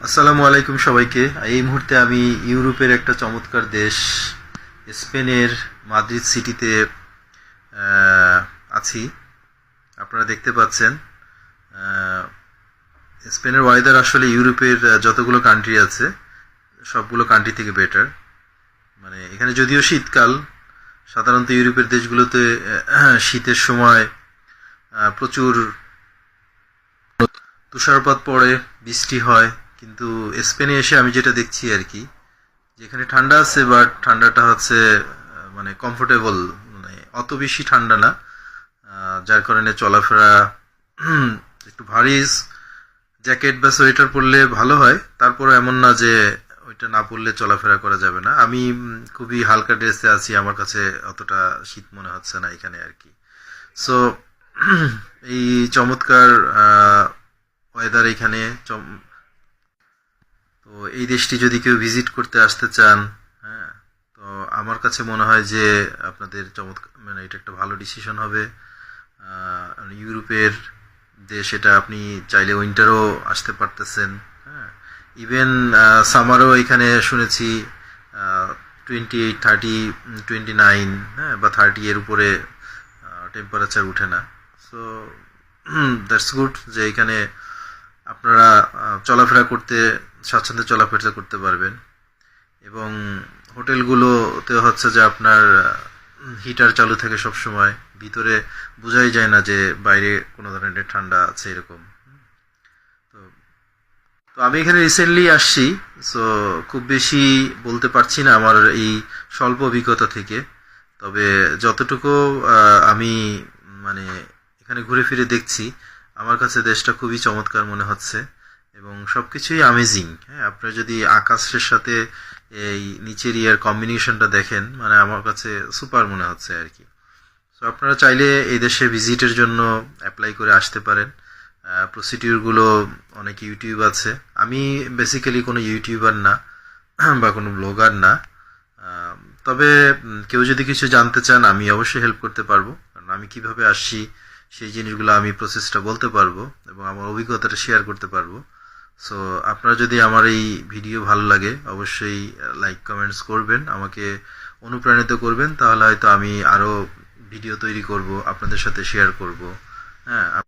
আসসালামু আলাইকুম সবাইকে। এই মুহূর্তে আমি ইউরোপের একটা চমৎকার দেশ স্পেনের মাদ্রিদ সিটিতে আছি। আপনারা দেখতে পাচ্ছেন স্পেনের ওয়েদার আসলে ইউরোপের যতগুলো কান্ট্রি আছে সবগুলো কান্ট্রি থেকে বেটার। মানে এখানে যদিও শীতকাল, সাধারণত ইউরোপের দেশগুলোতে শীতের সময় প্রচুর তুষারপাত পড়ে, বৃষ্টি হয়, কিন্তু স্পেনে এসে আমি যেটা দেখছি আর কি, যেখানে ঠান্ডা আছে বাট ঠান্ডাটা হচ্ছে মানে কমফোর্টেবল, মানে অত বেশি ঠান্ডা না, যার কারণে চলাফেরা একটু ভারী জ্যাকেট বা সোয়েটার পরলে ভালো হয়। তারপরে এমন না যে ওইটা না পরলে চলাফেরা করা যাবে না। আমি খুবই হালকা ড্রেসে আছি, আমার কাছে অতটা শীত মনে হচ্ছে না এখানে আর কি। সো এই চমৎকার ওয়েদার এখানে তো এই দেশটি যদি কেউ ভিজিট করতে আসতে চান, হ্যাঁ, তো আমার কাছে মনে হয় যে আপনাদের চমৎকার, মানে এটা একটা ভালো ডিসিশন হবে। ইউরোপের দেশ, এটা আপনি চাইলে উইন্টারও আসতে পারতেছেন, হ্যাঁ, ইভেন সামারও এখানে শুনেছি 28, 30, 29, হ্যাঁ, বা 30 এর উপরে টেম্পারেচার উঠে না। সো দ্যাটস গুড যে এখানে আপনারা চলাফেরা করতে, স্বাচ্ছন্দ্যে চলাফেরা করতে পারবেন। এবং হোটেলগুলোতে হচ্ছে যে আপনার হিটার চালু থাকে সব সময়, ভিতরে বোঝাই যায় না যে বাইরে কোনো ধরনের ঠান্ডা আছে এরকম। তো তো আমি এখানে রিসেন্টলি আসছি, সো খুব বেশি বলতে পারছি না আমার এই স্বল্প অভিজ্ঞতা থেকে। তবে যতটুকু আমি মানে এখানে ঘুরে ফিরে দেখছি, আমার কাছে দেশটা খুবই চমৎকার মনে হচ্ছে এবং সবকিছুই অ্যামেজিং। হ্যাঁ, আপনারা যদি আকাশের সাথে এই নিচের ইয়ার কম্বিনেশনটা দেখেন, মানে আমার কাছে সুপার মনে হচ্ছে আর কি। সো আপনারা চাইলে এই দেশে ভিজিটের জন্য অ্যাপ্লাই করে আসতে পারেন। প্রসিডিউরগুলো অনেক ইউটিউব আছে। আমি বেসিক্যালি কোনো ইউটিউবার না বা কোনো ব্লগার না। তবে কেউ যদি কিছু জানতে চান আমি অবশ্যই হেল্প করতে পারবো, কারণ আমি কিভাবে আসছি সেই জিনিসগুলো আমি প্রসেসটা বলতে পারবো এবং আমার অভিজ্ঞতাটা শেয়ার করতে পারবো। সো আপনারা যদি আমার এই ভিডিও ভালো লাগে অবশ্যই লাইক কমেন্টস করবেন, আমাকে অনুপ্রাণিত করবেন, তাহলে হয়তো আমি আরও ভিডিও তৈরি করব, আপনাদের সাথে শেয়ার করব। হ্যাঁ।